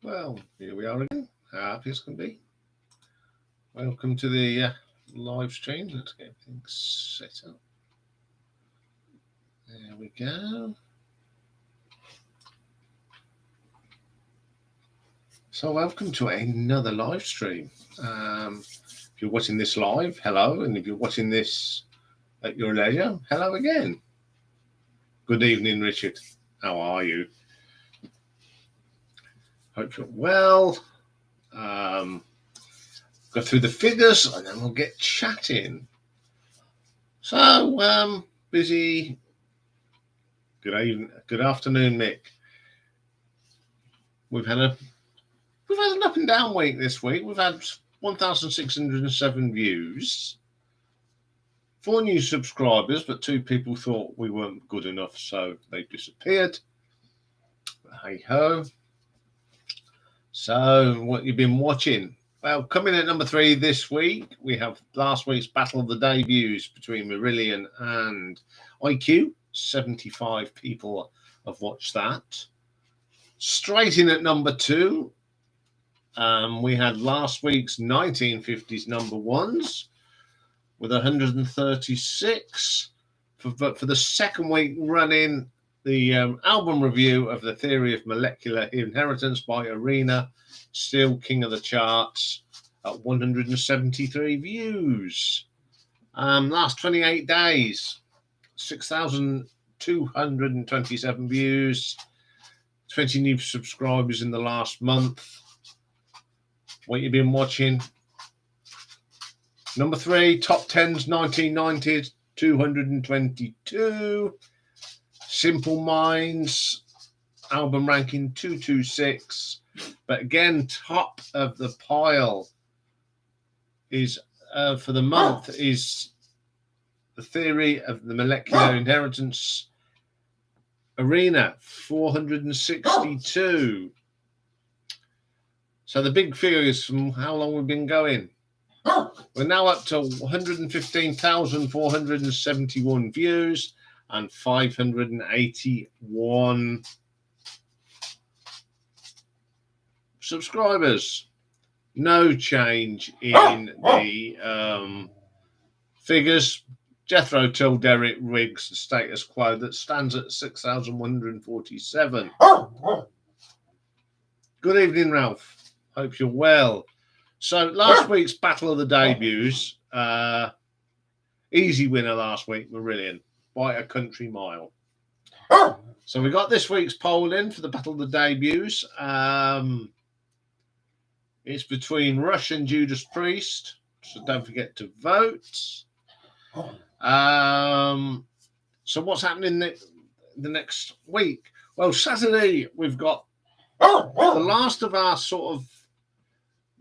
Well, here we are again. Happy as can be. Welcome to the live stream. Let's get things set up. There we go. So, welcome to another live stream. If you're watching this live, hello. And if you're watching this at your leisure, hello again. Good evening, Richard. How are you? Hope you're well. Go through the figures and then we'll get chatting. So, busy. Good evening. Good afternoon, Mick. We've had an up and down week this week. We've had 1,607 views, 4 new subscribers, but 2 people thought we weren't good enough, so they disappeared. Hey ho. So, what you've been watching? Well, coming at number 3 this week, we have last week's Battle of the Debuts between Marillion and IQ. 75 people have watched that. Straight in at number 2, we had last week's 1950s number ones with 136. For the second week running, the album review of The Theory of Molecular Inheritance by Arena, still king of the charts at 173 views. Last 28 days, 6,227 views, 20 new subscribers in the last month. What you've been watching? Number 3, top 10s 1990s, 222. Simple Minds, album ranking 226. But again, top of the pile is for the month is The Theory of the Molecular Inheritance Arena, 462. So the big figure is from how long we've been going. We're now up to 115,471 views and 581 subscribers. No change in the figures. Jethro Tull, Derek Riggs, the status quo that stands at 6,147. Good evening, Ralph. Hope you're well. So last week's Battle of the Debuts, easy winner last week, Marillion, by a country mile. So we got this week's poll in for the Battle of the Debuts. It's between Rush and Judas Priest, so don't forget to vote. So what's happening the next week? Well, Saturday we've got the last of our sort of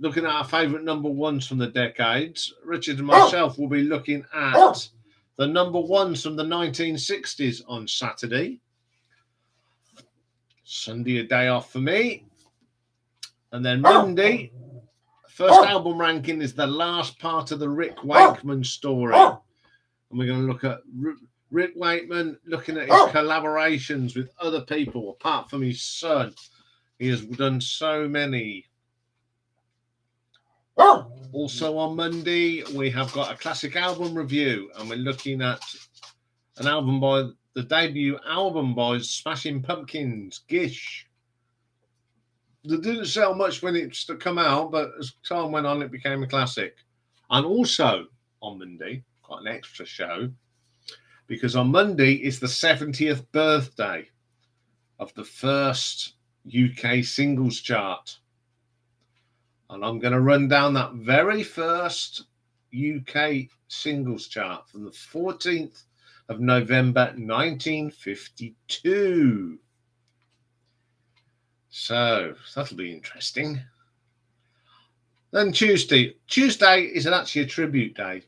looking at our favourite number ones from the decades. Richard and myself will be looking at the number ones from the 1960s on Saturday. Sunday, a day off for me. And then Monday, first album ranking is the last part of the Rick Wakeman story. And we're going to look at Rick Wakeman, looking at his collaborations with other people, apart from his son. He has done so many. Also on Monday, we have got a classic album review, and we're looking at an album by the debut album by Smashing Pumpkins, Gish. It didn't sell much when it come out, but as time went on, it became a classic. And also on Monday, got an extra show, because on Monday is the 70th birthday of the first UK singles chart. And I'm going to run down that very first UK singles chart from the 14th of November 1952. So that'll be interesting. Then Tuesday. Tuesday is actually a tribute day.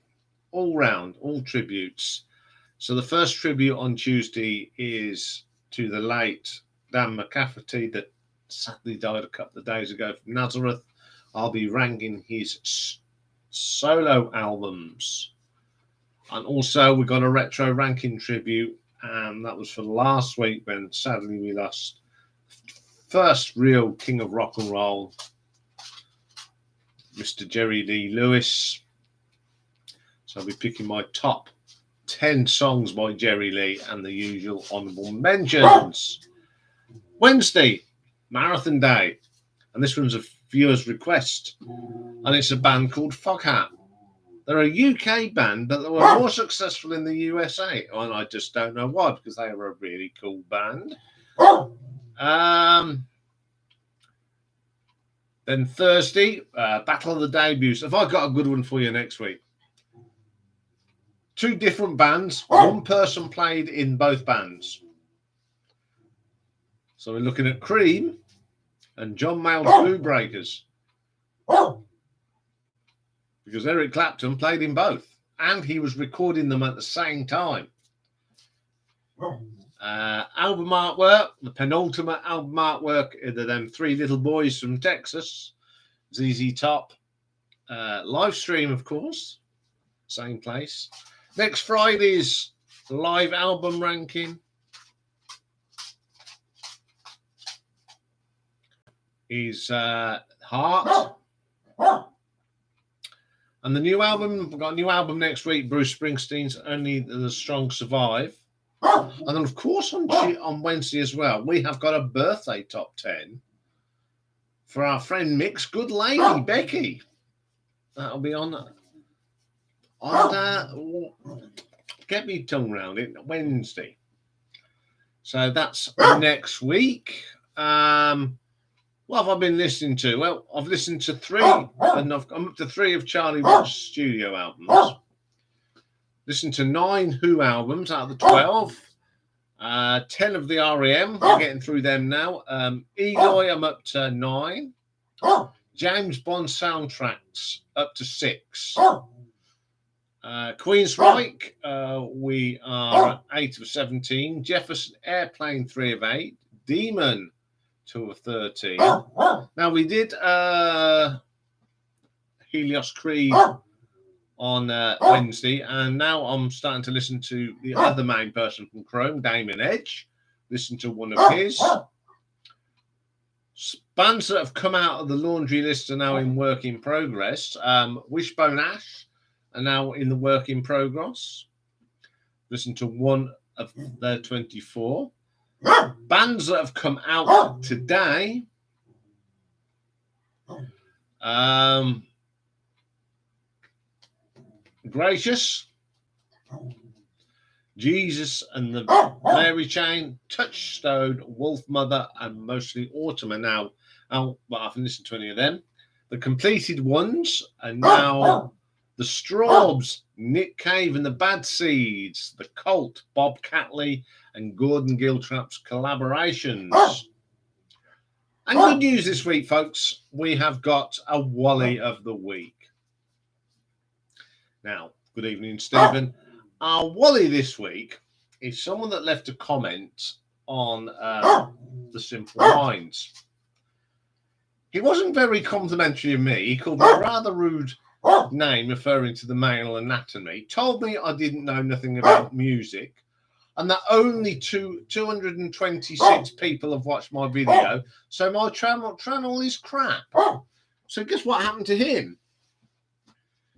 All round, all tributes. So the first tribute on Tuesday is to the late Dan McCafferty that sadly died a couple of days ago from Nazareth. I'll be ranking his solo albums. And also we've got a retro ranking tribute, and that was for last week when sadly we lost first real king of rock and roll, Mr. Jerry Lee Lewis. So I'll be picking my top 10 songs by Jerry Lee and the usual honourable mentions. Wednesday, Marathon Day. And this one's a viewer's request. And it's a band called Foghat. They're a UK band, but they were more successful in the USA. And I just don't know why, because they were a really cool band. Then Thursday, Battle of the Debuts. Have I got a good one for you next week? 2 different bands. One person played in both bands. So we're looking at Cream and John Mayall's Boo Breakers. Because Eric Clapton played in both. And he was recording them at the same time. Album artwork, the penultimate album artwork of them 3 little boys from Texas. ZZ Top. Live stream, of course. Same place. Next Friday's live album ranking is Heart. And the new album, we've got a new album next week, Bruce Springsteen's Only the Strong Survive. And then, of course, on Wednesday as well, we have got a birthday top 10 for our friend Mick's good lady, Becky. That'll be on get me tongue round it, Wednesday. So that's next week. What have I been listening to? Well, I've listened to 3, and I'm up to 3 of Charlie Watts' studio albums. Listened to 9 Who albums out of the 12. 10 of the R.E.M. We're getting through them now. Eloy, I'm up to 9. James Bond soundtracks up to 6. Queensryche, we are at 8 of 17. Jefferson Airplane, 3 of 8. Demon, 2 of 13. Now, we did Helios Creed on Wednesday, and now I'm starting to listen to the other main person from Chrome, Damon Edge. Listen to one of his. Bands that have come out of the laundry list are now in work in progress. Wishbone Ash are now in the work in progress. Listen to one of their 24. Bands that have come out today. Gracious, Jesus and the Mary Chain, Touchstone, Wolf Mother, and mostly Autumn are now out, but I haven't listened to any of them. The Completed Ones are now the Strawbs, Nick Cave and the Bad Seeds, the Cult, Bob Catley and Gordon Giltrap's collaborations. And good news this week, folks, we have got a Wally of the Week. Now, good evening, Stephen. Our Wally this week is someone that left a comment on The Simple Minds. He wasn't very complimentary of me. He called me a rather rude name referring to the male anatomy, told me I didn't know nothing about music, and that only 226 people have watched my video, so my channel is crap. So guess what happened to him?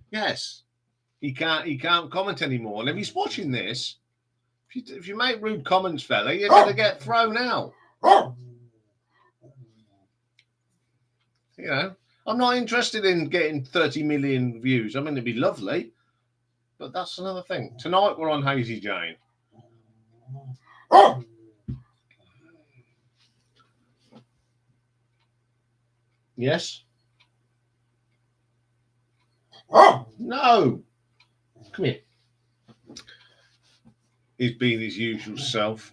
Yes. He can't comment anymore. And if he's watching this, if you make rude comments, fella, you're going to get thrown out. You know, I'm not interested in getting 30 million views. I mean, it'd be lovely, but that's another thing. Tonight we're on Hazy Jane. Yes? No. Come here. He's being his usual self.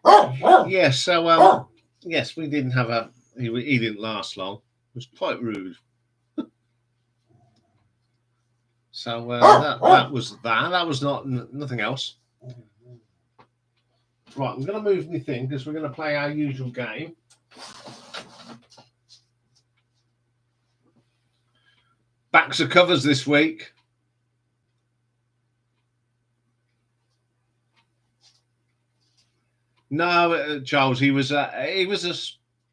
Yes, so yes, we didn't have a. He didn't last long. It was quite rude. So that was that. That was nothing else. Right, I'm going to move my thing because we're going to play our usual game. Backs of covers this week. No, Charles, he was a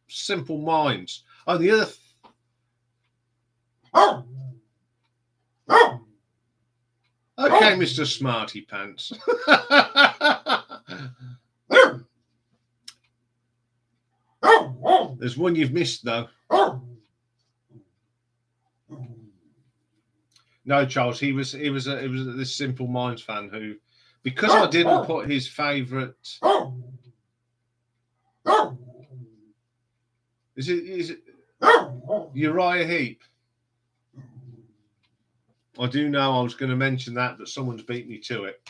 simple minds. Oh, the other. Okay, Mr. Smarty Pants. There's one you've missed though. No, Charles, he was this Simple Minds fan who, because I didn't put his favourite. Is it Uriah Heep? I do know I was going to mention that, but someone's beat me to it.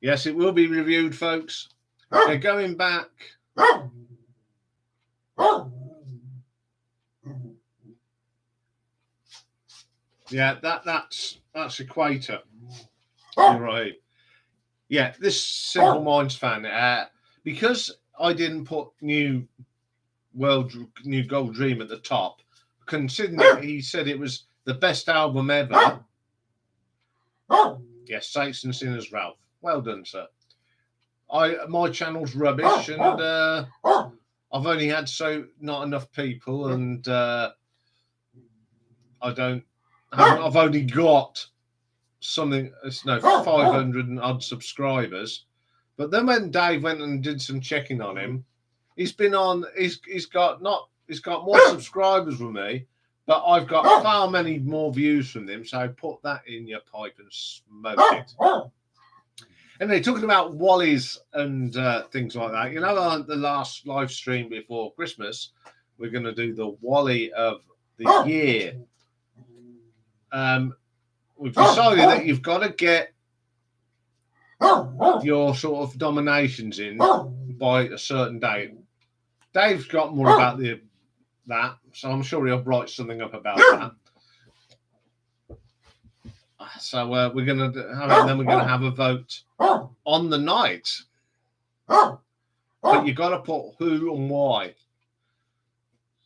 Yes, it will be reviewed, folks. They're going back. Yeah, that's Equator. You're right. Yeah, this Simple Minds fan, because I didn't put New Gold Dream at the top, considering he said it was the best album ever. Yes, Saints and Sinners, Ralph. Well done, sir. My channel's rubbish, and I've only had not enough people, and I've only got 500 and odd subscribers. But then when Dave went and did some checking on him, he's got more subscribers than me, but I've got far many more views from them. So put that in your pipe and smoke it. Anyway, talking about Wallies and things like that, the last live stream before Christmas, we're going to do the Wally of the year. We've decided that you've got to get your sort of nominations in by a certain date. Dave's got more about that, so I'm sure he'll write something up about that. So we're going to have it, and then we're going to have a vote on the night. But you've got to put who and why.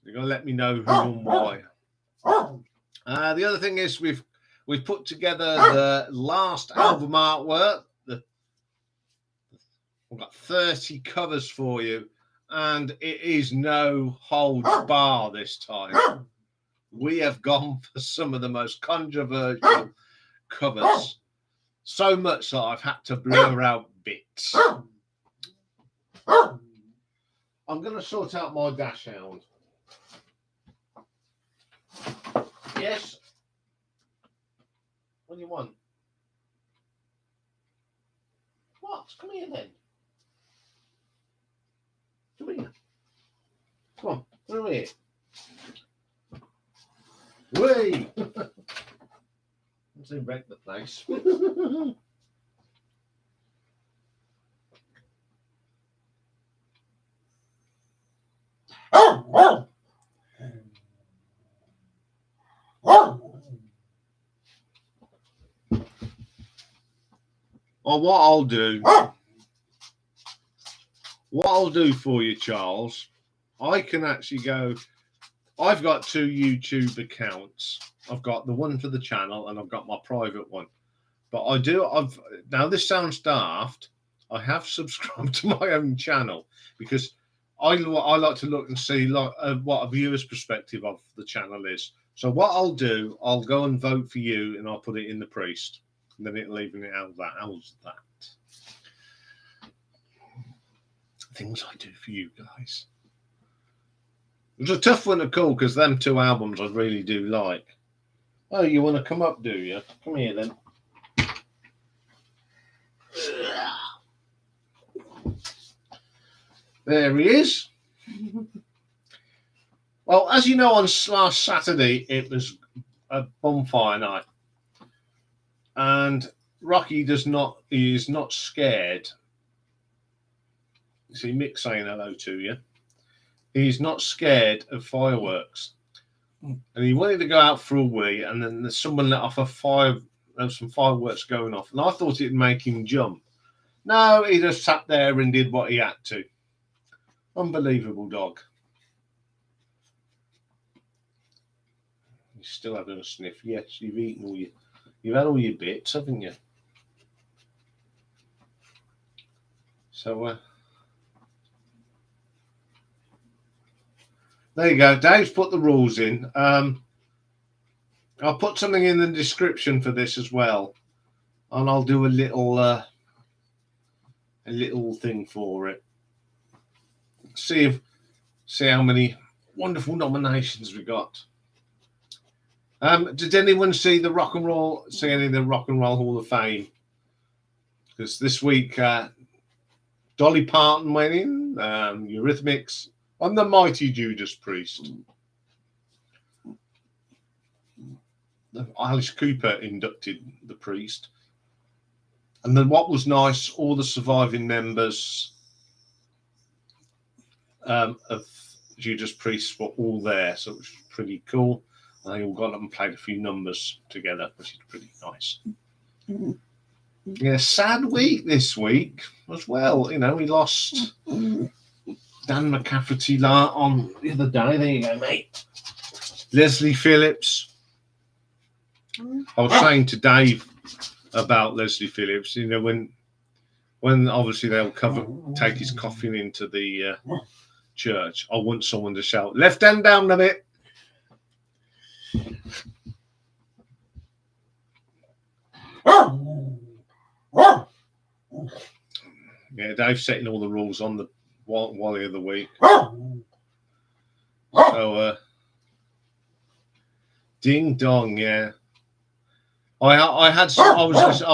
You've got to let me know who and why. The other thing is we've put together the last album artwork. We've got 30 covers for you, and it is no holds bar this time. We have gone for some of the most controversial covers, so much that I've had to blur out bits. I'm going to sort out my dash hound. Yes. What do you want? What? Come here then. Come here. Come on, come here. Whee! Let's wreck the place. Well, what I'll do for you, Charles, I can actually go. I've got 2 YouTube accounts. I've got the one for the channel and I've got my private one. But now this sounds daft. I have subscribed to my own channel because I like to look and see what a viewer's perspective of the channel is. So what I'll do, I'll go and vote for you and I'll put it in the priest. And then it'll even it out that. How's that? Things I do for you guys. It was a tough one to call because them 2 albums I really do like. Oh, you want to come up, do you? Come here then. There he is. Well, as you know, on last Saturday, it was a bonfire night. And Rocky is not scared. You see Mick saying hello to you. He's not scared of fireworks. And he wanted to go out for a wee, and then someone let off there was some fireworks going off. And I thought it'd make him jump. No, he just sat there and did what he had to. Unbelievable dog. He's still having a sniff. Yes, you've had all your bits, haven't you? So There you go. Dave's put the rules in. I'll put something in the description for this as well, and I'll do a little thing for it. See how many wonderful nominations we got. Did anyone see any of the Rock and Roll Hall of Fame? Because this week, Dolly Parton went in, Eurythmics, and the mighty Judas Priest. Alice Cooper inducted the Priest. And then what was nice, all the surviving members of Judas Priest were all there, so it was pretty cool. And they all got up and played a few numbers together, which is pretty nice. Yeah, sad week this week as well. You know, we lost Dan McCafferty on the other day. There you go, mate. Leslie Phillips. I was saying to Dave about Leslie Phillips, you know, when obviously they'll take his coffin into the church, I want someone to shout, left hand down a bit. Yeah, Dave's setting all the rules on the Wally of the week. So, ding dong, yeah. I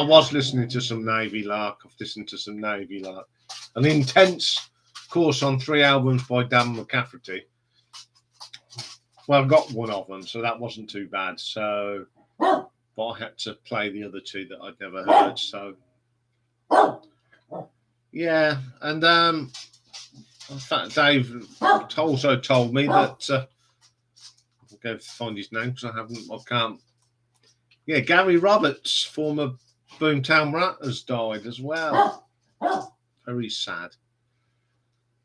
was listening to some Navy Lark. I've listened to some Navy Lark. An intense course on 3 albums by Dan McCafferty. Well, I've got one of them, so that wasn't too bad. So, but I had to play the other 2 that I'd never heard. So, yeah, and in fact, Dave also told me that I'll go find his name because I can't. Yeah, Gary Roberts, former Boomtown Rat, has died as well. Very sad.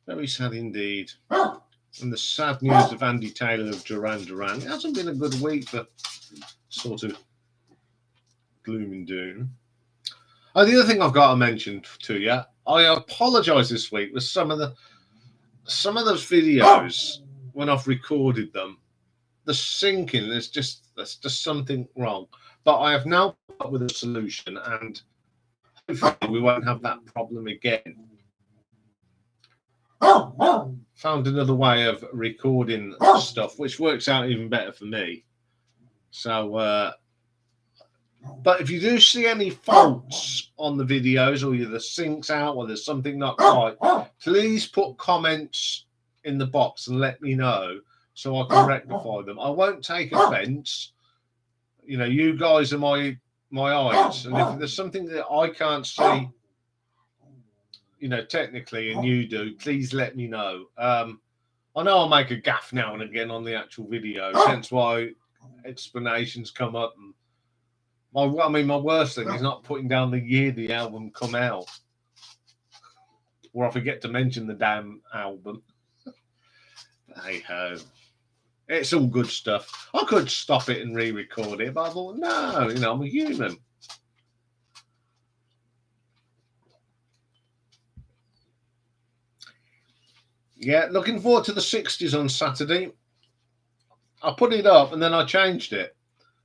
Very sad indeed. And the sad news of Andy Taylor of Duran Duran. It hasn't been a good week for sort of gloom and doom. Oh, the other thing I've got to mention to you, I apologise this week with some of those videos when I've recorded them. The syncing, there's just something wrong. But I have now come up with a solution, and hopefully we won't have that problem again. Found another way of recording stuff, which works out even better for me. So, but if you do see any faults on the videos, or the sync's out, or there's something not right, please put comments in the box and let me know so I can rectify them. I won't take offence. You know, you guys are my eyes, and if there's something that I can't see, you know, technically, and you do, please let me know. I know I'll make a gaff now and again on the actual video, hence why explanations come up. And my worst thing is not putting down the year the album come out, or I forget to mention the damn album. Hey ho. It's all good stuff. I could stop it and re-record it, but I thought, no, you know, I'm a human. Yeah, looking forward to the 60s on Saturday. I put it up and then I changed it.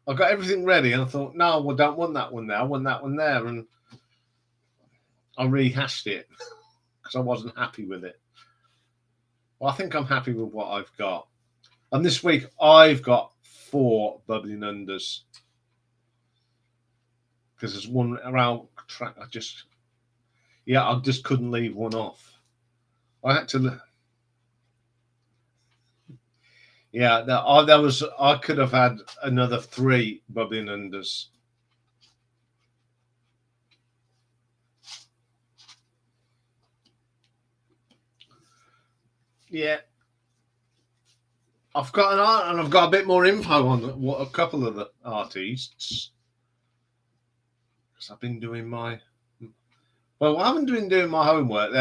I got everything ready and I thought, no, I don't want that one there. I want that one there. And I rehashed it because I wasn't happy with it. Well, I think I'm happy with what I've got. And this week, I've got 4 bubbling unders. Because there's one around track. I just couldn't leave one off. I had to. Yeah, I could have had another 3 bubbling unders. Yeah. I've got a bit more info on a couple of the artists. Because I've been doing I haven't been doing my homework.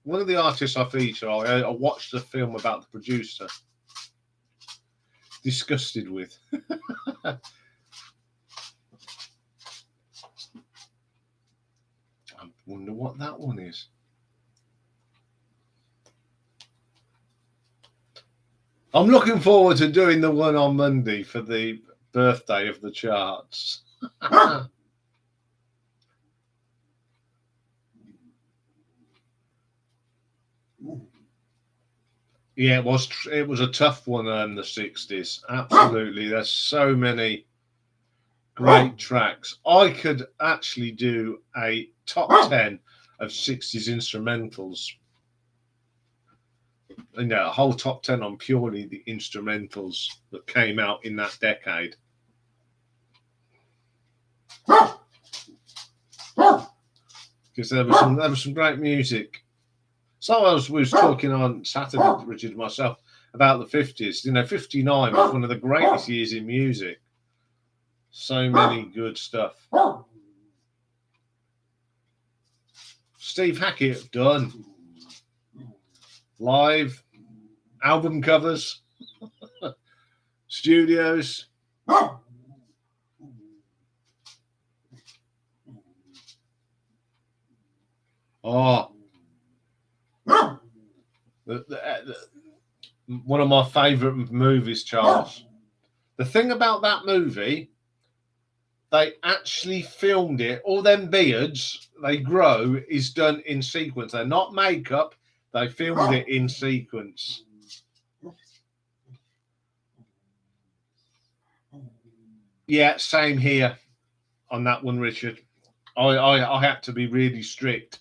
One of the artists I feature, I watched a film about the producer. Disgusted with. I wonder what that one is. I'm looking forward to doing the one on Monday for the birthday of the charts. Yeah, it was a tough one in the 60s. Absolutely. There's so many great tracks. I could actually do a top 10 of 60s instrumentals. You know, a whole top 10 on purely the instrumentals that came out in that decade. Because there was some great music. So I was talking on Saturday, Richard, and myself, about the 50s. You know, 59 was one of the greatest years in music. So many good stuff. Steve Hackett done live album covers, studios. Oh, one of my favourite movies, Charles. The thing about that movie, they actually filmed it. All them beards they grow is done in sequence. They're not makeup. They filmed it in sequence. Yeah, same here on that one, Richard. I had to be really strict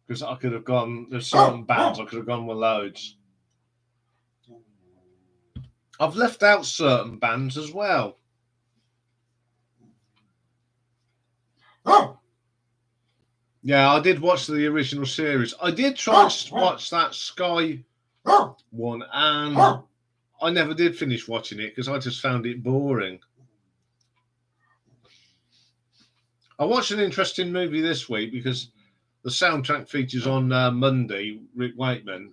because I could have gone. There's certain bands I could have gone with loads. I've left out certain bands as well. Yeah, I did watch the original series. I did try and watch that Sky one, and I never did finish watching it because I just found it boring. I watched an interesting movie this week because the soundtrack features on Monday, Rick Wakeman,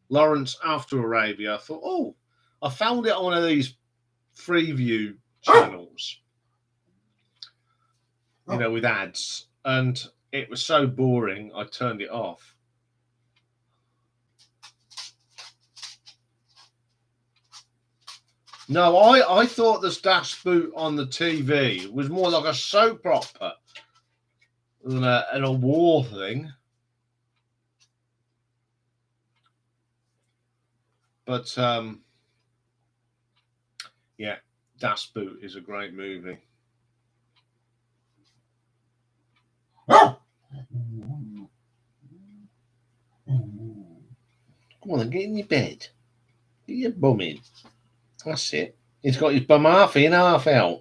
Lawrence After Arabia. I thought, oh, I found it on one of these Freeview channels, you know, with ads, and it was so boring, I turned it off. No, I thought the Das Boot on the TV was more like a soap opera than a war thing. But yeah, Das Boot is a great movie. Come on, then, get in your bed. Get your bum in. That's it. He's got his bum half in, half out.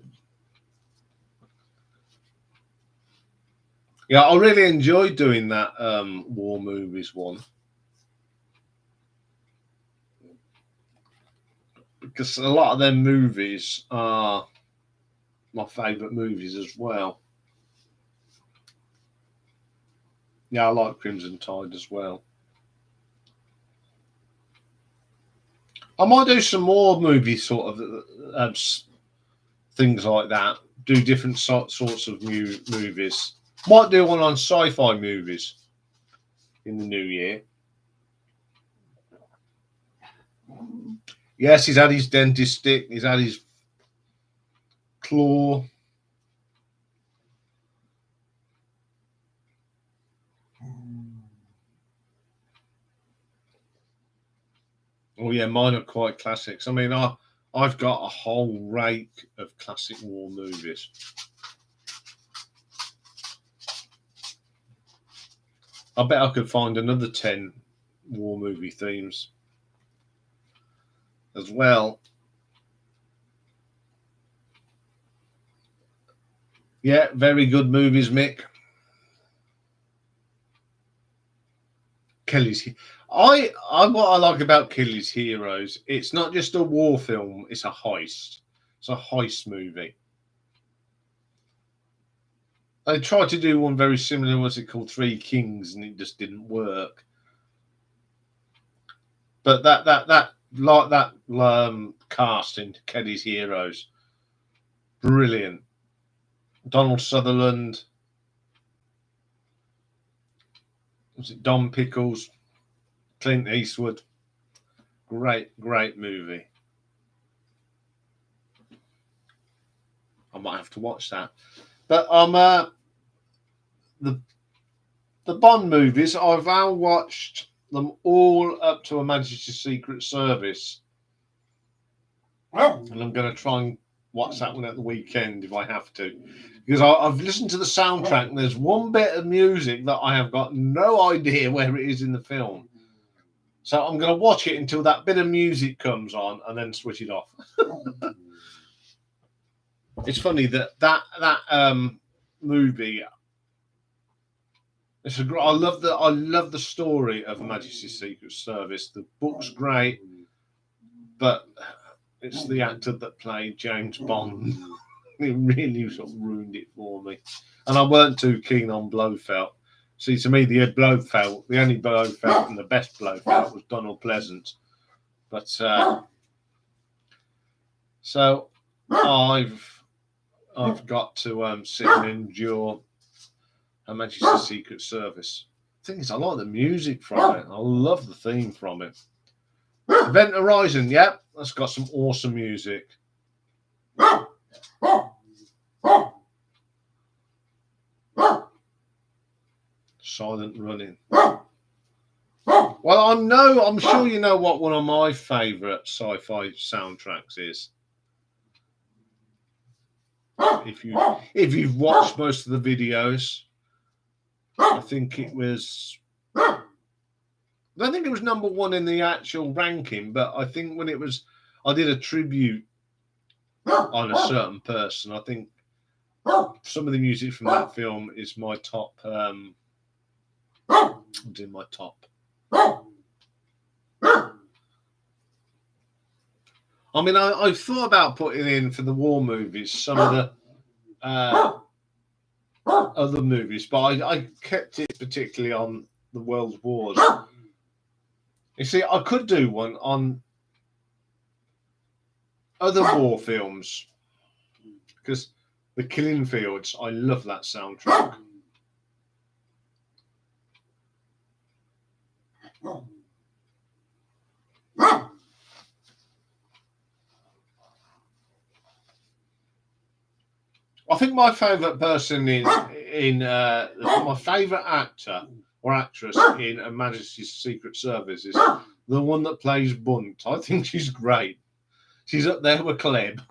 Yeah, I really enjoyed doing that war movies one. Because a lot of them movies are my favourite movies as well. Yeah, I like Crimson Tide as well. I might do some more movie sort of things like that. Do different sorts of movies. Might do one on sci-fi movies in the new year. Yes, he's had his dentist stick. He's had his claw. Oh yeah, mine are quite classics. I mean, I've got a whole rake of classic war movies. I bet I could find another 10 war movie themes as well. Yeah, very good movies, Mick. Kelly's. What I like about Kelly's Heroes, it's not just a war film; it's a heist. It's a heist movie. They tried to do one very similar. What's it called? Three Kings, and it just didn't work. But that cast in Kelly's Heroes, brilliant. Donald Sutherland, was it Don Pickles, Clint Eastwood? Great movie. I might have to watch that. But the Bond movies, I've now watched them all up to Her Majesty's Secret Service. And I'm going to try and watch that one at the weekend if I have to. Because I've listened to the soundtrack and there's one bit of music that I have got no idea where it is in the film. So I'm going to watch it until that bit of music comes on and then switch it off. It's funny that movie. I love the story of Her Majesty's Secret Service. The book's great, but it's the actor that played James Bond. It really sort of ruined it for me. And I weren't too keen on Blofeld. See, to me, the only Blofeld and the best Blofeld was Donald Pleasant. But so I've got to sit and endure Her Majesty's Secret Service. The thing is, I like the music from it. I love the theme from it. Event Horizon, yep, that's got some awesome music. Silent Running. Well, I'm sure you know what one of my favourite sci-fi soundtracks is. If you've watched most of the videos, I think it was. I don't think it was number one in the actual ranking, but I think when it was, I did a tribute on a certain person. I think some of the music from that film is my top. It's in my top. I mean, I've thought about putting in for the war movies some of the other movies, but I kept it particularly on the World Wars. You see, I could do one on other war films because The Killing Fields, I love that soundtrack. I think my favourite person in my favourite actor or actress in Her Majesty's Secret Service is the one that plays Bunt. I think she's great. She's up there with Klebb.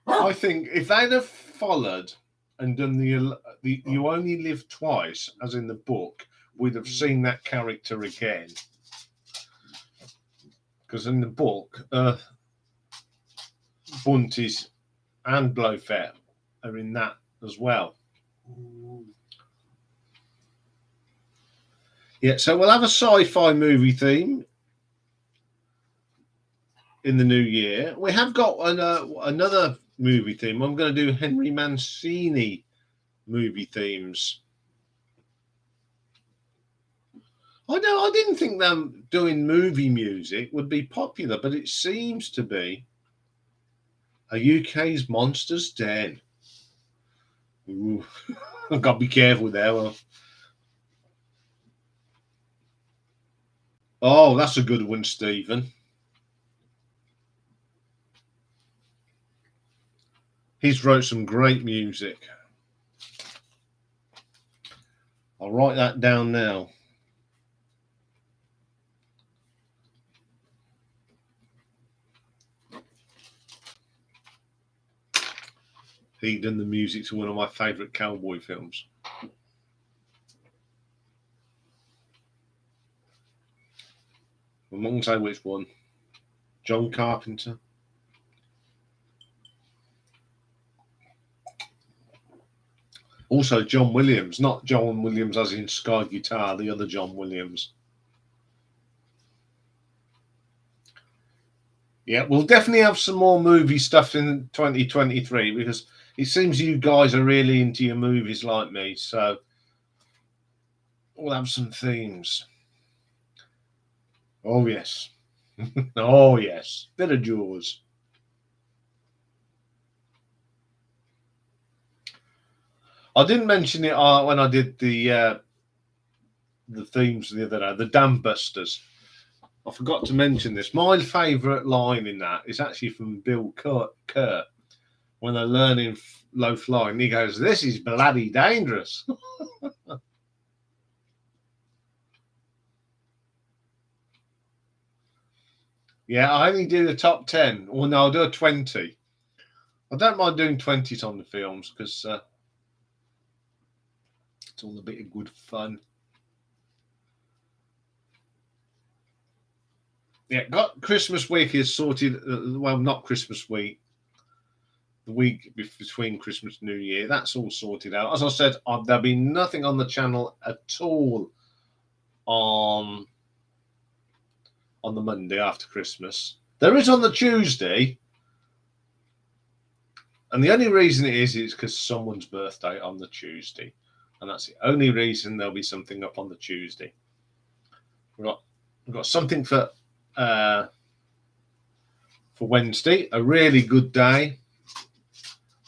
I think if they'd have followed and done the You Only Live Twice, as in the book, we'd have seen that character again. Because in the book, Bunties and Blofeld are in that as well. Yeah, so we'll have a sci-fi movie theme in the new year. We have got another movie theme. I'm going to do Henry Mancini movie themes. I didn't think them doing movie music would be popular, but it seems to be. A UK's Monsters Den. Ooh, I've got to be careful there. Well, oh, that's a good one, Stephen. He's wrote some great music. I'll write that down now. He done the music to one of my favourite cowboy films. I won't say which one. John Carpenter. Also John Williams, not John Williams as in Sky Guitar, the other John Williams. Yeah, we'll definitely have some more movie stuff in 2023 because it seems you guys are really into your movies like me. So we'll have some themes. Oh, yes. Oh, yes. Bit of Jaws. I didn't mention it when I did the themes the other day, the Dam Busters. I forgot to mention this. My favourite line in that is actually from Bill Kerr when they're learning low flying. He goes, "This is bloody dangerous." Yeah, I only do the top 10. Or no, I'll do a 20. I don't mind doing 20s on the films because it's all a bit of good fun. Yeah, got Christmas week is sorted. Well, not Christmas week. The week between Christmas and New Year, that's all sorted out. As I said, there'll be nothing on the channel at all on the Monday after Christmas. There is on the Tuesday, and the only reason it is because someone's birthday on the Tuesday, and that's the only reason there'll be something up on the Tuesday. We've got something for Wednesday, a really good day.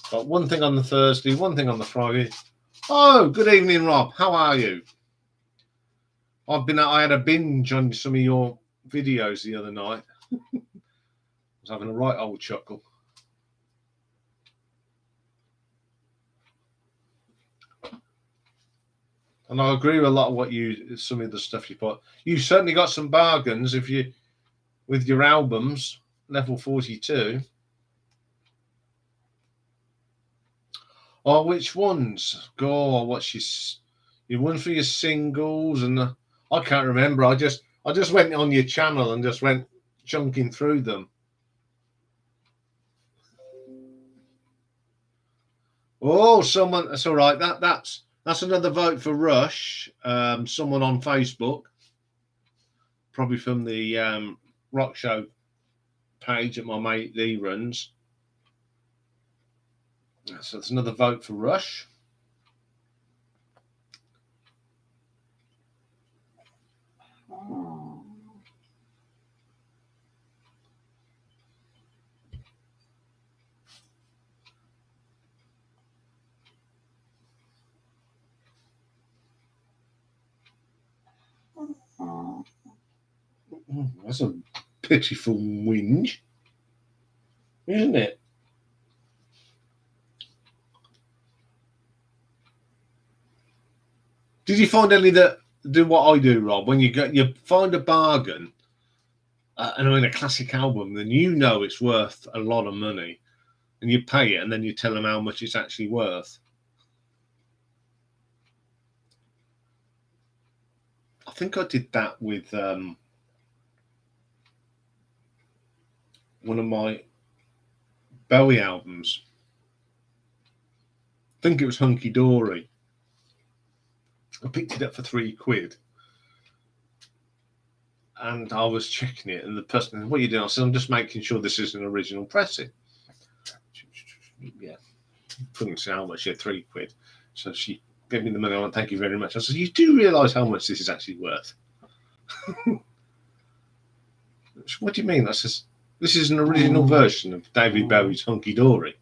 Got one thing on the Thursday, one thing on the Friday. Oh, good evening, Rob. How are you? I had a binge on some of your videos the other night. I was having a right old chuckle. And I agree with a lot of some of the stuff you put. You certainly got some bargains with your albums, level 42. Oh, which ones? Go, what's your one for your singles? And I can't remember. I just went on your channel and just went chunking through them. Oh, someone. That's all right. That's another vote for Rush. Someone on Facebook, probably from the Rock Show page that my mate Lee runs. So that's another vote for Rush. That's a pitiful whinge, isn't it? Did you find any that do what I do, Rob? When you find a bargain, and I mean a classic album, then you know it's worth a lot of money, and you pay it, and then you tell them how much it's actually worth. I think I did that with one of my Bowie albums. I think it was Hunky Dory. I picked it up for £3, and I was checking it, and the person, "What are you doing?" I said, "I'm just making sure this is an original pressing." Yeah, couldn't say how much. Yeah, £3. So she gave me the money. I went, "Thank you very much." I said, "You do realise how much this is actually worth?" "What do you mean?" I says, "This is an original version of David Bowie's Hunky Dory.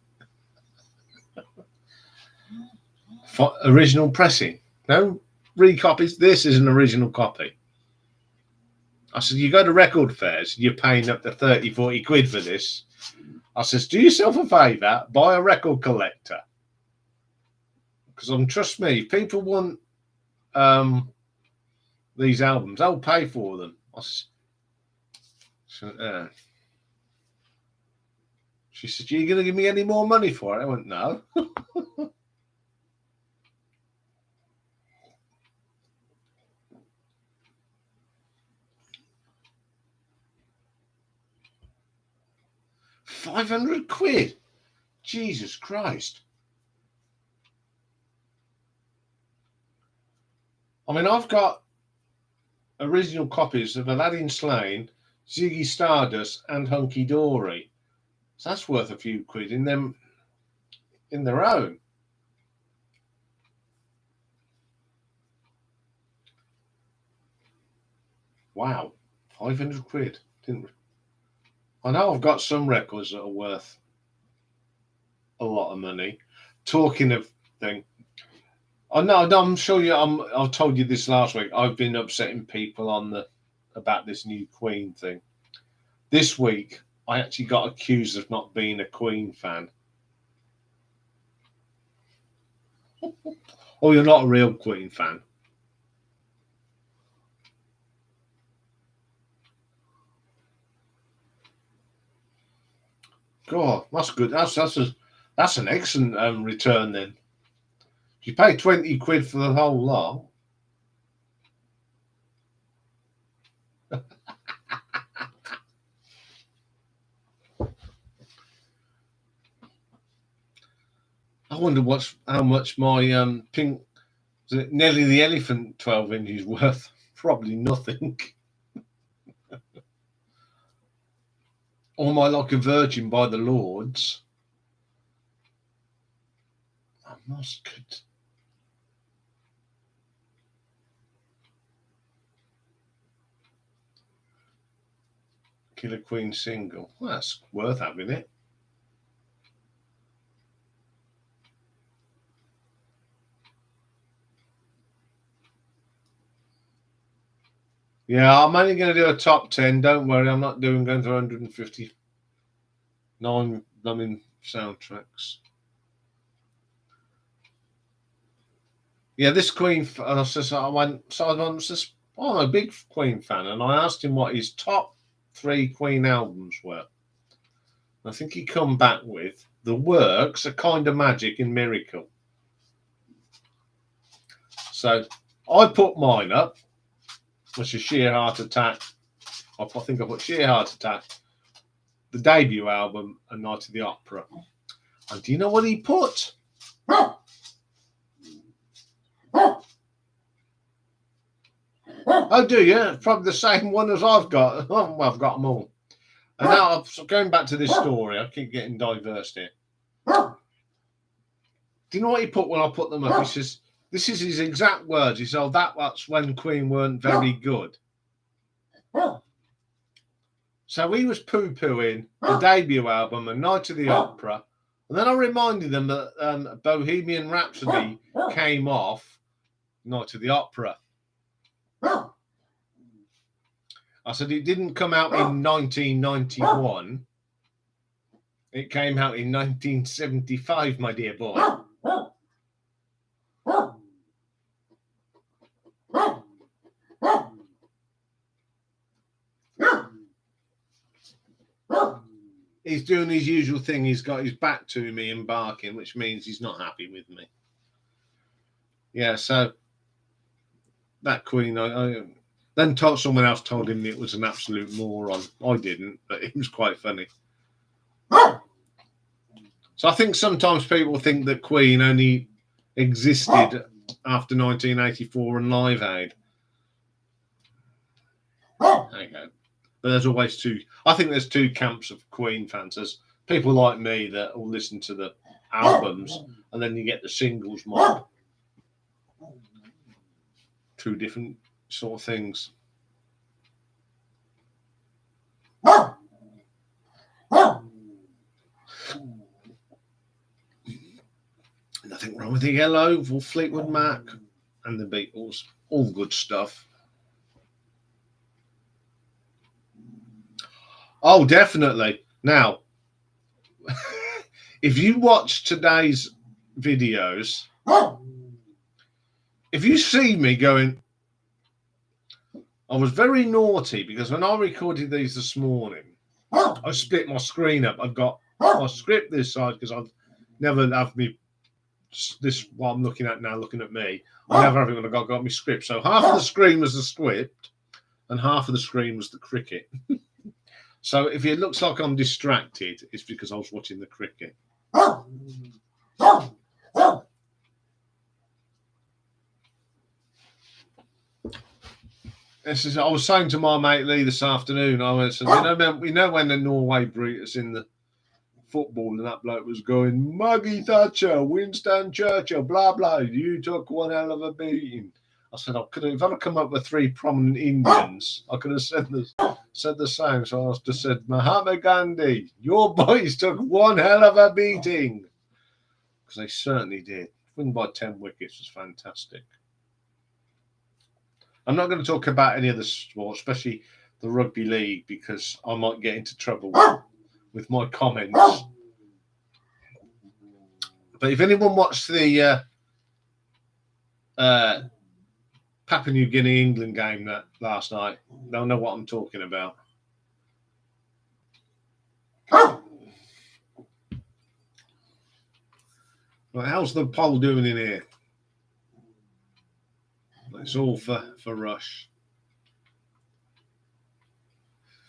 Original pressing. No recopies. This is an original copy." I said, "You go to record fairs, you're paying up to 30, 40 quid for this." I says, "Do yourself a favour, buy a record collector." Because trust me, if people want these albums, I'll pay for them. She said, "Are you going to give me any more money for it?" I went, "No." £500? Jesus Christ. I mean, I've got original copies of Aladdin Sane, Ziggy Stardust, and Hunky Dory. So that's worth a few quid in their own. Wow, £500. I know I've got some records that are worth a lot of money. Talking of thing, Oh no, I'm sure you. I've told you this last week. I've been upsetting people about this new Queen thing. This week, I actually got accused of not being a Queen fan. Oh, you're not a real Queen fan. God, that's good. That's an excellent return then. You pay 20 quid for the whole lot. I wonder how much my pink Nelly the Elephant 12 inch is worth. Probably nothing. Or my Like a Virgin by the Lords. I must could. Killer Queen single. Well, that's worth having it. Yeah, I'm only going to do a top 10. Don't worry, I'm not going through 159 soundtracks. Yeah, this Queen. I'm a big Queen fan, and I asked him what his top 3 Queen albums were. I think he come back with The Works, A Kind of Magic, and Miracle. So I put mine up, which is Sheer Heart Attack. I think I put Sheer Heart Attack, the debut album, and Night of the Opera. And do you know what he put? Oh, do you? Probably the same one as I've got. Oh, well, I've got them all. And now, going back to this story, I keep getting diverse here. Do you know what he put when I put them up? He says, this is his exact words. He said, that's when Queen weren't very good. So he was poo-pooing the debut album and Night of the Opera. And then I reminded them that Bohemian Rhapsody came off Night of the Opera. I said it didn't come out in 1991. It came out in 1975, my dear boy. He's doing his usual thing. He's got his back to me and barking, which means he's not happy with me. Yeah, so that Queen, then someone else told him it was an absolute moron. I didn't, but it was quite funny. So I think sometimes people think that Queen only existed after 1984 and Live Aid. There you go. But there's always two. I think there's two camps of Queen fans. There's people like me that will listen to the albums, and then you get the singles mob. Two different sort of things. Nothing wrong with the Yellow, or Fleetwood Mac, and the Beatles. All good stuff. Oh, definitely. Now, if you watch today's videos, if you see me going, I was very naughty because when I recorded these this morning, I split my screen up. I've got my script this side because I've never have me this what I'm looking at now, looking at me. I never have it when I got my script. So half of the screen was the script and half of the screen was the cricket. So if it looks like I'm distracted, it's because I was watching the cricket. I was saying to my mate Lee this afternoon, I said, we know when the Norway beat us in the football and that bloke was going, Maggie Thatcher, Winston Churchill, blah, blah, you took one hell of a beating. I said, if I'd come up with 3 prominent Indians, I could have said the same. So I just said, Mahatma Gandhi, your boys took one hell of a beating. Because they certainly did. win by 10 wickets was fantastic. I'm not going to talk about any other sport, especially the rugby league, because I might get into trouble with my comments. But if anyone watched the Papua New Guinea England game that last night, they'll know what I'm talking about. Right, how's the poll doing in here? It's all for Rush.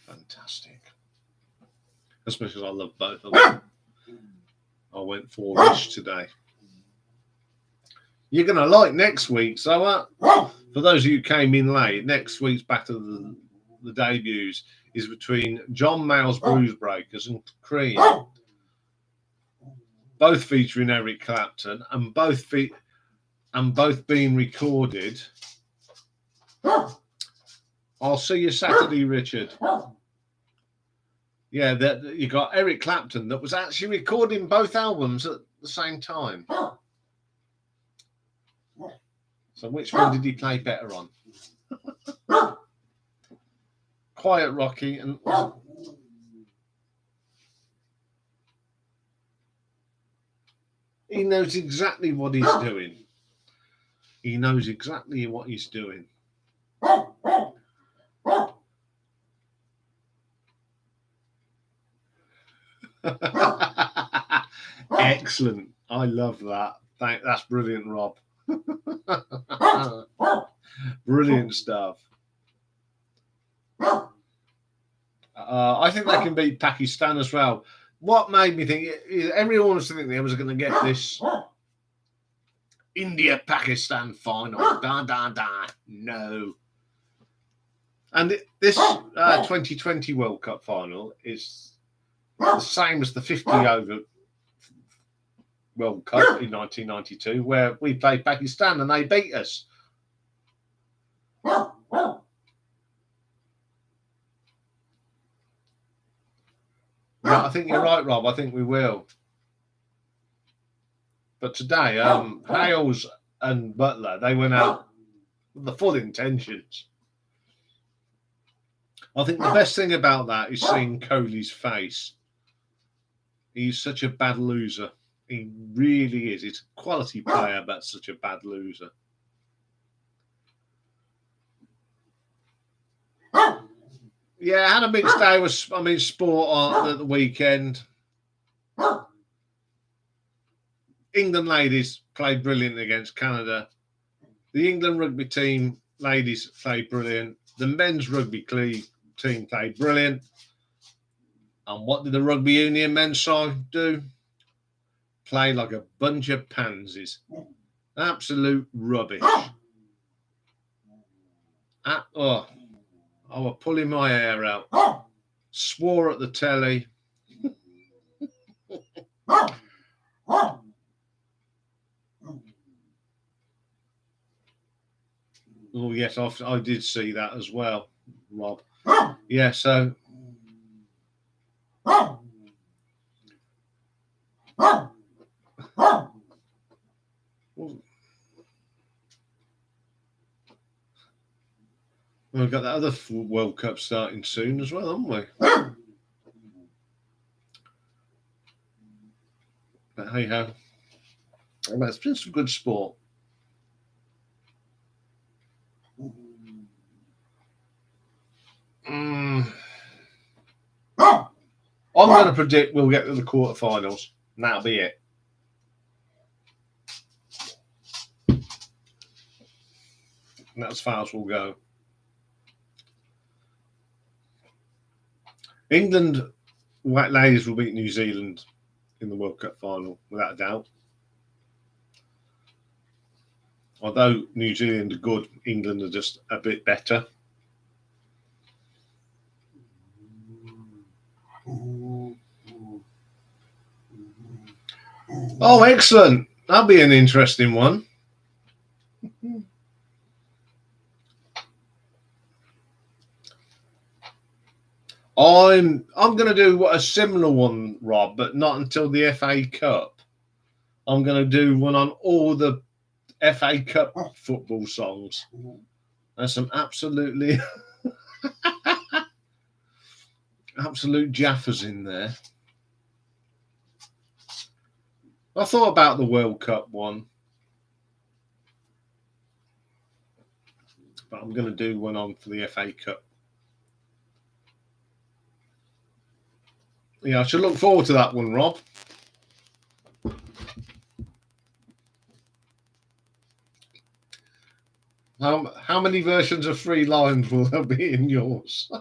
Fantastic. Especially as I love both of them. I went for Rush today. You're going to like next week. So for those of you who came in late, next week's Battle of the Debuts is between John Mayall's Bruise Breakers and Cream. Both featuring Eric Clapton and both being recorded. I'll see you Saturday, Richard. Yeah, you got Eric Clapton that was actually recording both albums at the same time. So which one did he play better on? Quiet Rocky and... He knows exactly what he's doing. He knows exactly what he's doing. Excellent. I love that. That's brilliant, Rob. Brilliant stuff. I think they can beat Pakistan as well. What made me think, everyone was thinking they was going to get this India-Pakistan final. No. And this 2020 World Cup final is the same as the 50 over World Cup in 1992, where we played Pakistan and they beat us. Yeah, I think you're right, Rob. I think we will. But today, Hales and Butler, they went out with the full intentions. I think the best thing about that is seeing Kohli's face. He's such a bad loser. He really is. He's a quality player, but such a bad loser. Yeah, I had a mixed day with sport on at the weekend. England ladies played brilliant against Canada. The England rugby team ladies played brilliant. The men's rugby team played brilliant. And what did the rugby union men's side do? Play like a bunch of pansies. Absolute rubbish. I was pulling my hair out. Swore at the telly. Oh, yes, I did see that as well, Rob. Yeah, so... We've got that other World Cup starting soon as well, haven't we? But hey ho. It's been some good sport. I'm going to predict we'll get to the quarterfinals, and that'll be it. And that's as far as we'll go. England white ladies will beat New Zealand in the World Cup final, without a doubt. Although New Zealand are good, England are just a bit better. Oh, excellent. That'll be an interesting one. I'm going to do a similar one, Rob, but not until the FA Cup. I'm going to do one on all the FA Cup football songs. There's some absolute jaffers in there. I thought about the World Cup one, but I'm going to do one on for the FA Cup. Yeah, I should look forward to that one, Rob. How many versions of Three Lions will there be in yours?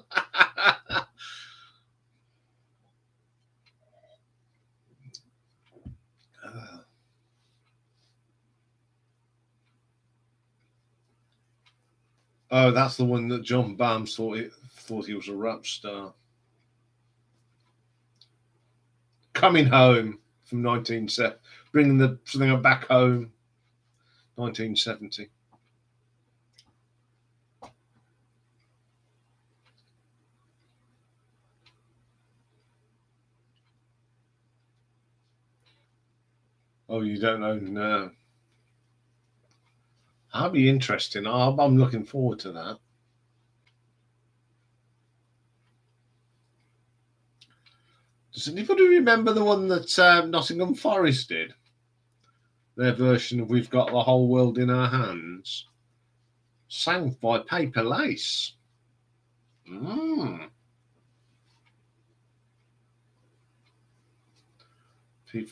Oh, that's the one that John Barnes thought he was a rap star. Coming Home from 1970, bringing something back home, 1970. Oh, you don't know? No. That'll be interesting. I'm looking forward to that. Does anybody remember the one that Nottingham Forest did? Their version of We've Got the Whole World in Our Hands. Sang by Paper Lace. People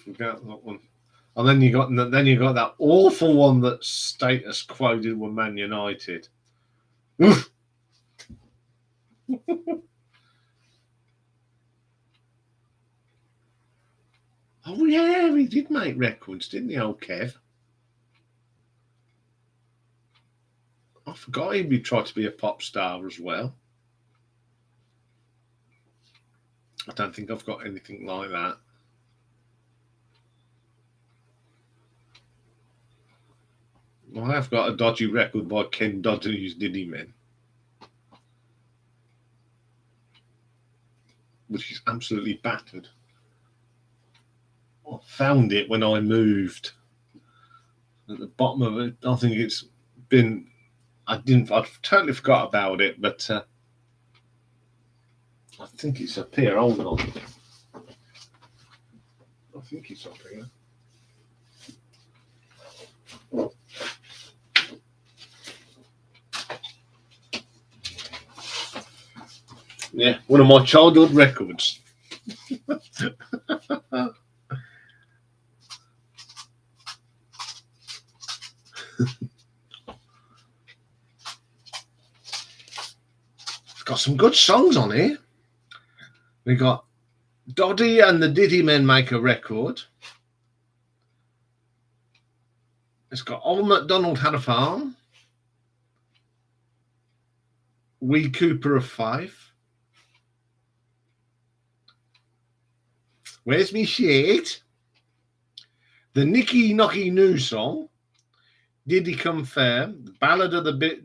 forgot that one. And then you got that awful one that Status quoted with Man United. Oof. Oh yeah, he did make records, didn't he, old Kev? I forgot he tried to be a pop star as well. I don't think I've got anything like that. I have got a dodgy record by Ken Dodley's Diddy Men, which is absolutely battered. I found it when I moved. At the bottom of it, I think it's been. I've totally forgot about it, but I think it's up here. Hold on. I think it's up here. Yeah, one of my childhood records. It's got some good songs on here. We got Doddy and the Diddy Men Make a Record. It's got Old MacDonald Had a Farm. Wee Cooper of Fife. Where's Me Shade? The Nicky Knocky New Song. Diddy Come Fair. The Ballad of the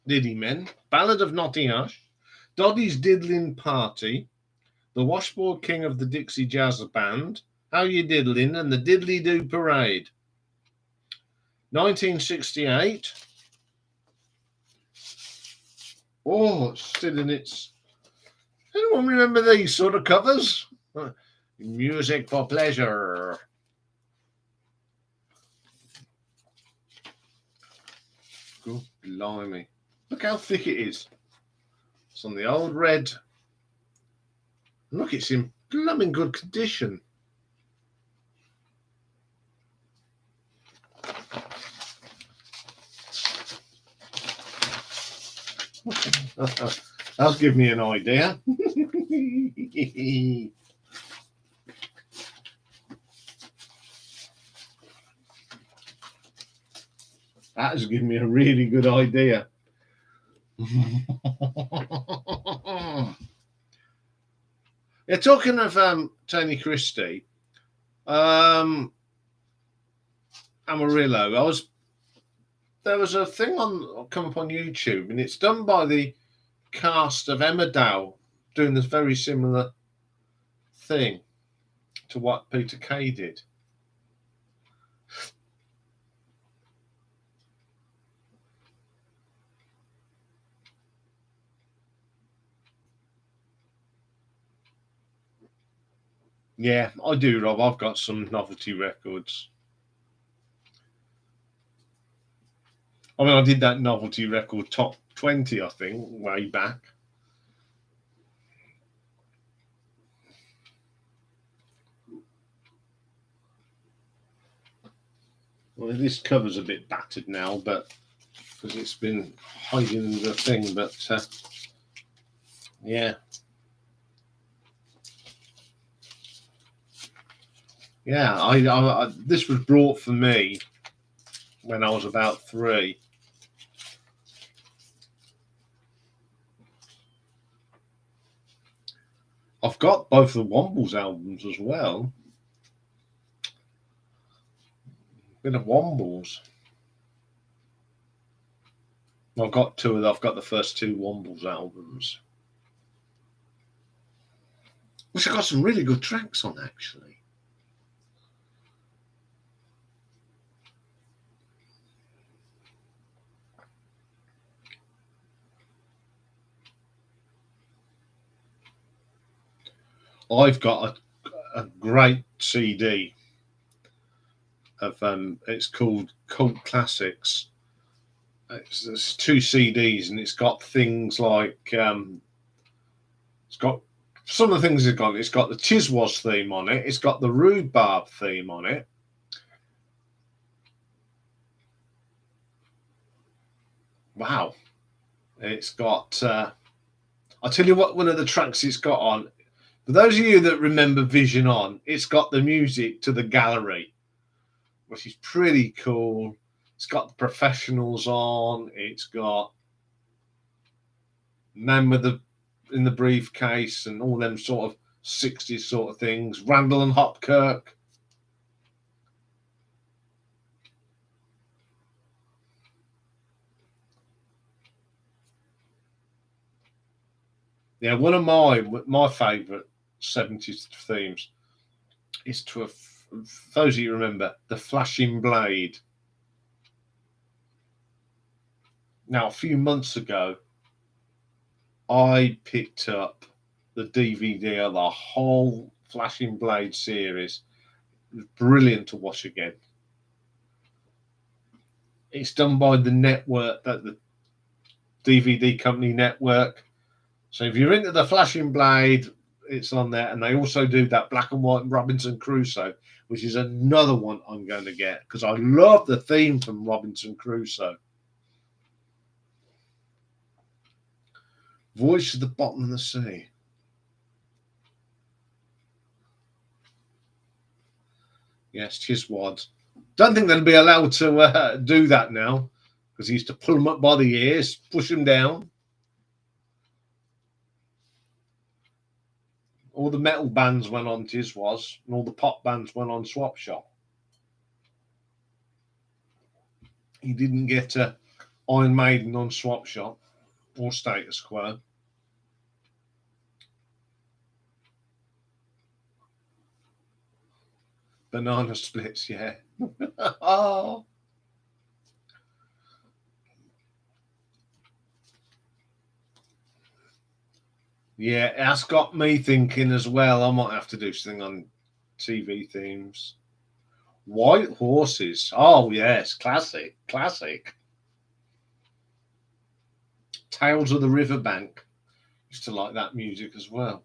Diddy Men. Ballad of Notty Hush. Doddy's Diddlin' Party. The Washboard King of the Dixie Jazz Band. How You Diddlin'? And the Diddly Doo Parade. 1968. Oh, it's still in its. Anyone remember these sort of covers? Music for Pleasure. Good blimey. Look how thick it is. It's on the old red. Look, it's in blooming good condition. That'll give me an idea. That has given me a really good idea. Yeah, talking of Tony Christie, Amarillo, there was a thing come up on YouTube, and it's done by the cast of Emmerdale, doing this very similar thing to what Peter Kay did. Yeah, I do, Rob. I've got some novelty records. I mean, I did that novelty record top 20, I think, way back. Well, this cover's a bit battered now, but because it's been hiding the thing, but yeah. Yeah, I this was brought for me when I was about 3. I've got both the Wombles albums as well. Bit of Wombles. I've got 2 of them. I've got the first 2 Wombles albums, which have got some really good tracks on, actually. I've got a great CD of it's called Cult Classics. It's 2 CDs, and it's got things like it's got some of the things it's got. It's got the Tiswas theme on it. It's got the Rhubarb theme on it. Wow. It's got I'll tell you what, one of the tracks it's got on, for those of you that remember Vision On, it's got the music to The Gallery, which is pretty cool. It's got the Professionals on. It's got Man with the in the Briefcase and all them sort of 60s sort of things. Randall and Hopkirk. Yeah, one of my favourite 70s themes is those of you remember, The Flashing Blade. Now, a few months ago, I picked up the DVD of the whole Flashing Blade series. It was brilliant to watch again. It's done by the network, the DVD company network. So if you're into the Flashing Blade, it's on there. And they also do that black and white Robinson Crusoe, which is another one I'm going to get because I love the theme from Robinson Crusoe. Voice of the Bottom of the Sea. Yes, Tiswas. Don't think they'll be allowed to do that now because he used to pull them up by the ears, push them down. All the metal bands went on Tiswas, and all the pop bands went on Swap Shop. He didn't get Iron Maiden on Swap Shop or Status Quo. Banana Splits, yeah. Oh. Yeah, that's got me thinking as well. I might have to do something on TV themes. White Horses. Oh, yes. Classic. Classic. Tales of the Riverbank. Used to like that music as well.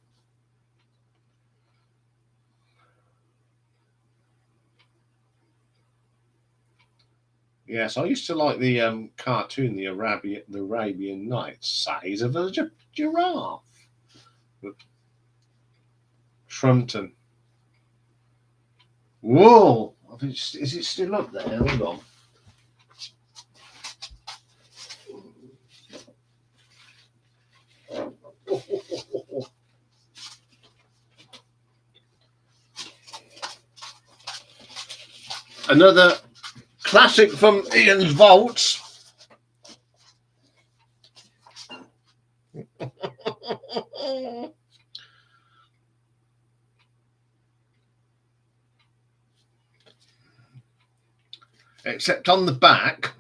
Yes, I used to like the cartoon, the Arabian Nights. Size of a giraffe. Shrumpton. Whoa! Is it still up there? Hold on. Another classic from Ian's vaults. except on the back,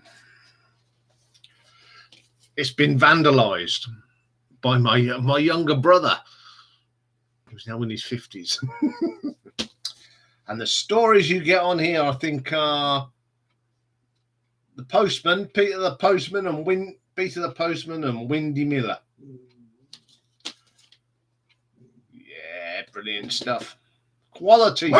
it's been vandalised by my younger brother, who's now in his 50s. And the stories you get on here, I think, are the Postman, Peter the Postman, and Peter the Postman and Windy Miller. Yeah, brilliant stuff. Quality.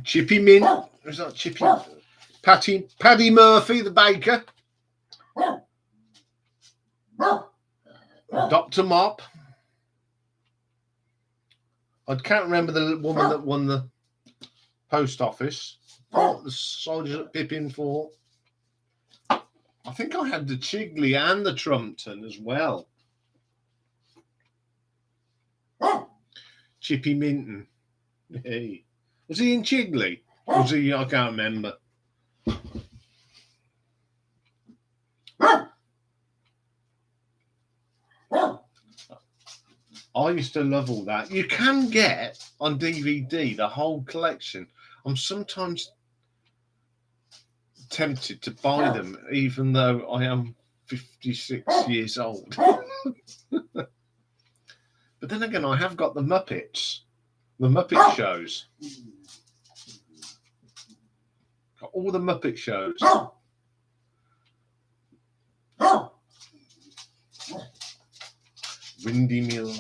Chippy Mint. Is that Chippy? Paddy Murphy, the baker. Dr. Mop. I can't remember the woman that won the post office. The soldiers at Pippin Fort. I think I had the Chigley and the Trumpton as well. Chippy Minton. Hey. Was he in Chigley? Was he? I can't remember. I used to love all that. You can get on DVD the whole collection. I'm sometimes tempted to buy them, even though I am 56 years old. But then again, I have got the Muppets, the Muppet shows. Got all the Muppet shows. Windy Miller.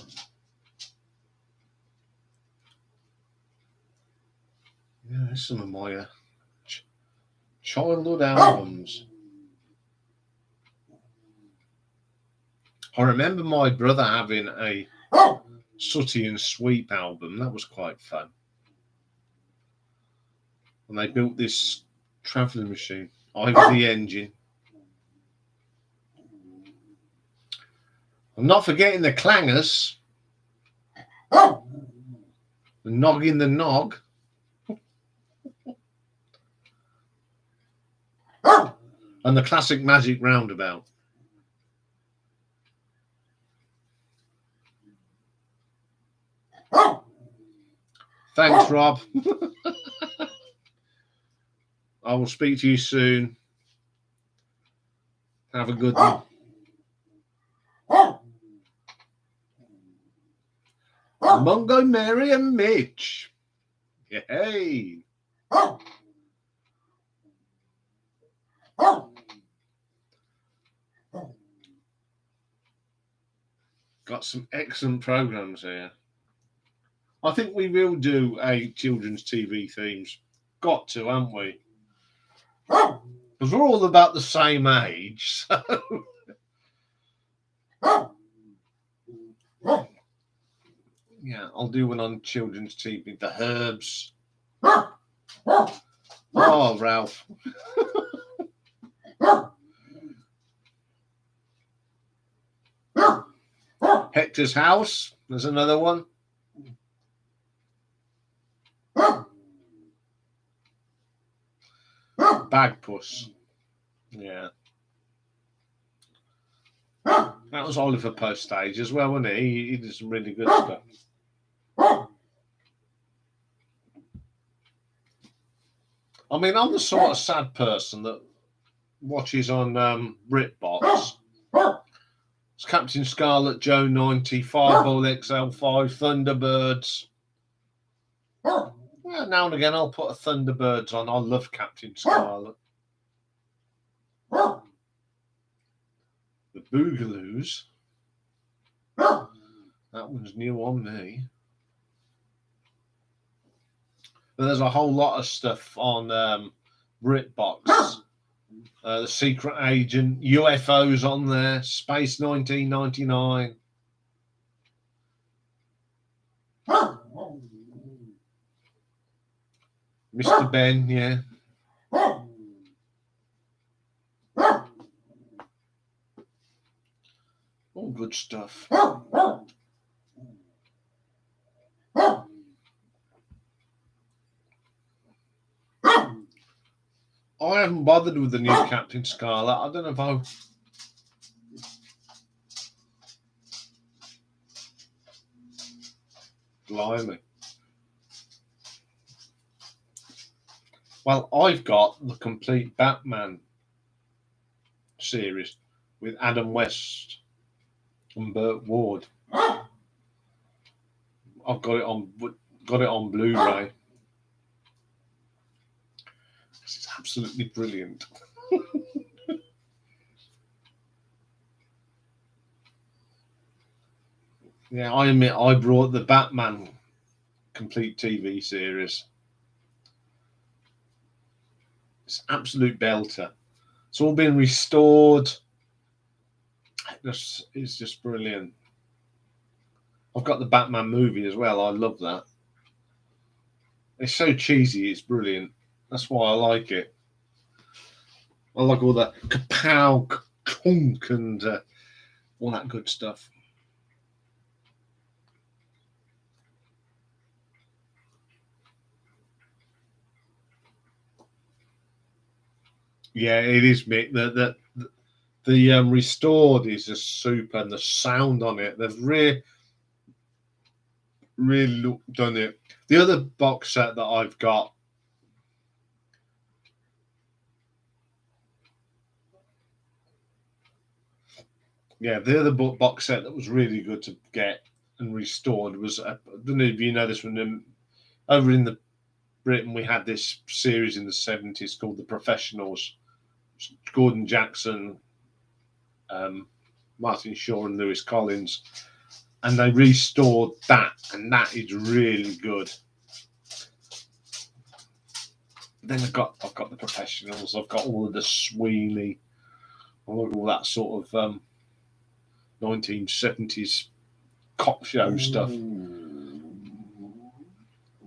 Yeah, some of my childhood albums. I remember my brother having a Sooty and Sweep album. That was quite fun. And they built this travelling machine. I was the engine. I'm not forgetting the clangers. The Noggin the Nog. And the classic Magic Roundabout. Thanks, Rob. I will speak to you soon. Have a good one. Mungo, Mary and Mitch. Hey. Got some excellent programs here. I think we will do a children's TV themes. Got to, haven't we? Because we're all about the same age. So. Yeah, I'll do one on children's TV. The Herbs. Oh, Ralph. Hector's House. There's another one. Bagpuss. Yeah. That was Oliver Postage as well, wasn't he? He did some really good stuff. I mean, I'm the sort of sad person that watches on BritBox. It's Captain Scarlet, Joe 90, Fireball XL5, Thunderbirds. Well, now and again, I'll put a Thunderbirds on. I love Captain Scarlet. The Boogaloos. That one's new on me. But there's a whole lot of stuff on BritBox. The Secret Agent, UFOs on there, Space 1999. Mr. Ben, yeah. All good stuff. I haven't bothered with the new Captain Scarlet. I don't know if I... Blimey. Well, I've got the complete Batman series with Adam West and Burt Ward. I've got it on Blu-ray. This is absolutely brilliant. Yeah, I admit I brought the Batman complete TV series. It's absolute belter. It's all been restored. It's just brilliant. I've got the Batman movie as well. I love that. It's so cheesy. It's brilliant. That's why I like it. I like all the kapow, kunk, and all that good stuff. Yeah, it is, Mick. The restored is just super, and the sound on it, they've really done it. The other box set that I've got, the other box set that was really good to get and restored was, I don't know if you know this one, over in Britain we had this series in the 70s called The Professionals. Gordon Jackson, Martin Shaw, and Lewis Collins, and they restored that, and that is really good. Then I've got The Professionals. I've got all of the Sweeney, all that sort of 1970s cop show stuff.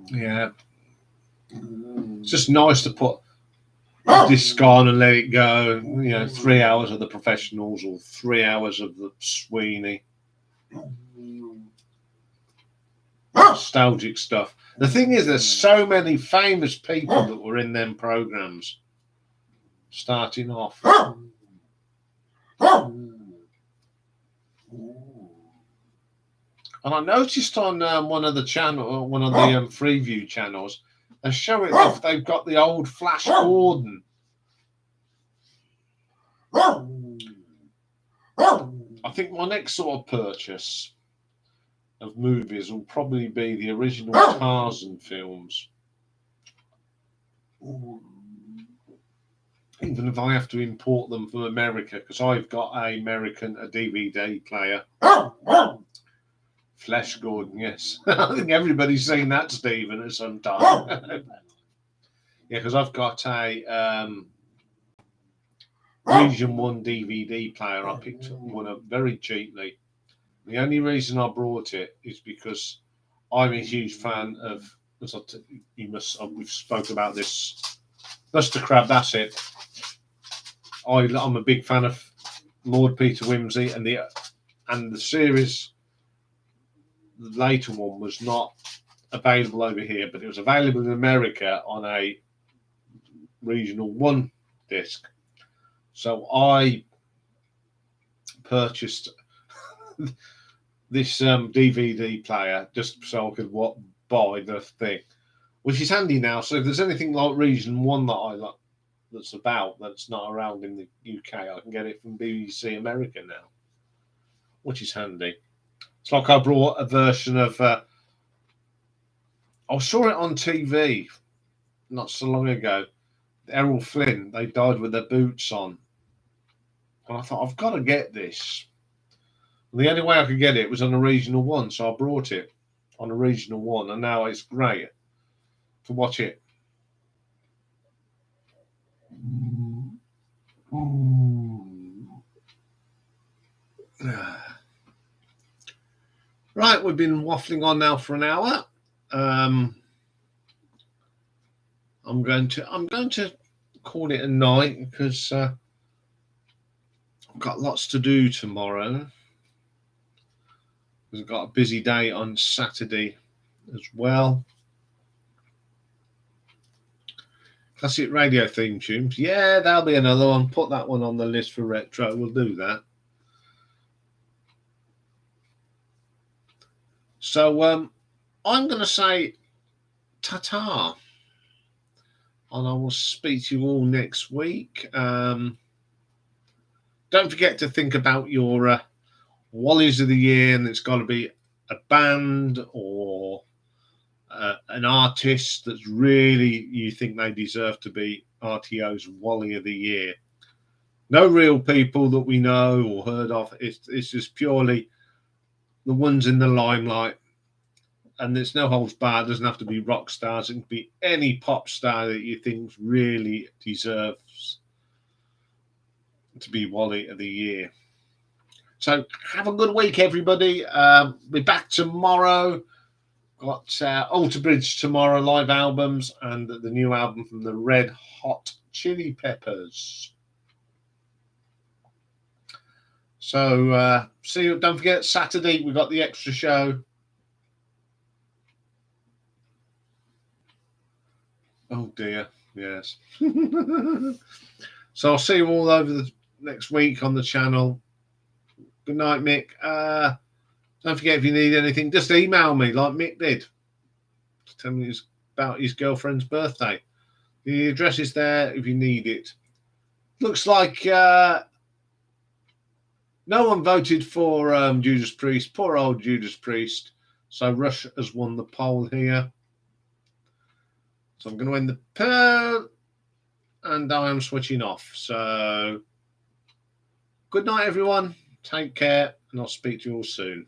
Yeah, it's just nice to put disc on and let it go. 3 hours of The Professionals or 3 hours of the Sweeney. Nostalgic stuff. The thing is, there's so many famous people that were in them programs starting off. And I noticed on one of the Freeview channels, they're showing they've got the old Flash Gordon. I think my next sort of purchase of movies will probably be the original Tarzan films. Even if I have to import them from America, because I've got a DVD player. Flash Gordon, yes. I think everybody's seen that, Stephen, at some time. Yeah, because I've got a Region 1 DVD player. I picked one up very cheaply. The only reason I brought it is because I'm a huge fan of, we've spoke about this, Buster Crab, that's it. I'm a big fan of Lord Peter Wimsey, and the series, the later one, was not available over here, but it was available in America on a Regional 1 disc. So I purchased this DVD player just so I could buy the thing, which is handy now. So if there's anything like Region 1 that I like, that's not around in the UK, I can get it from BBC America now, which is handy. It's like I brought a version of, I saw it on TV not so long ago. Errol Flynn, they died with their boots on. And I thought, I've got to get this. And the only way I could get it was on a Regional 1, so I brought it on a Regional 1, and now it's great to watch it. Right, we've been waffling on now for an hour. I'm going to call it a night because I've got lots to do tomorrow. We've got a busy day on Saturday as well. Classic radio theme tunes. Yeah, that'll be another one. Put that one on the list for retro. We'll do that. So I'm going to say ta-ta. and I will speak to you all next week. Don't forget to think about your Wallies of the Year, and it's got to be a band or an artist that's really you think they deserve to be RTO's Wally of the Year. No real people that we know or heard of. It's just purely the ones in the limelight. And there's no holds barred. It doesn't have to be rock stars. It can be any pop star that you think really deserves to be Wally of the Year. So have a good week, everybody. Be back tomorrow. Got Alter Bridge tomorrow, live albums, and the new album from the Red Hot Chili Peppers. So see you. Don't forget, Saturday we've got the extra show. Oh dear, yes. So I'll see you all over the next week on the channel. Good night, Mick. Don't forget, if you need anything, just email me like Mick did. Tell me about his girlfriend's birthday. The address is there if you need it. Looks like no one voted for Judas Priest. Poor old Judas Priest. So Rush has won the poll here. So I'm going to end the poll, and I am switching off. So good night, everyone. Take care, and I'll speak to you all soon.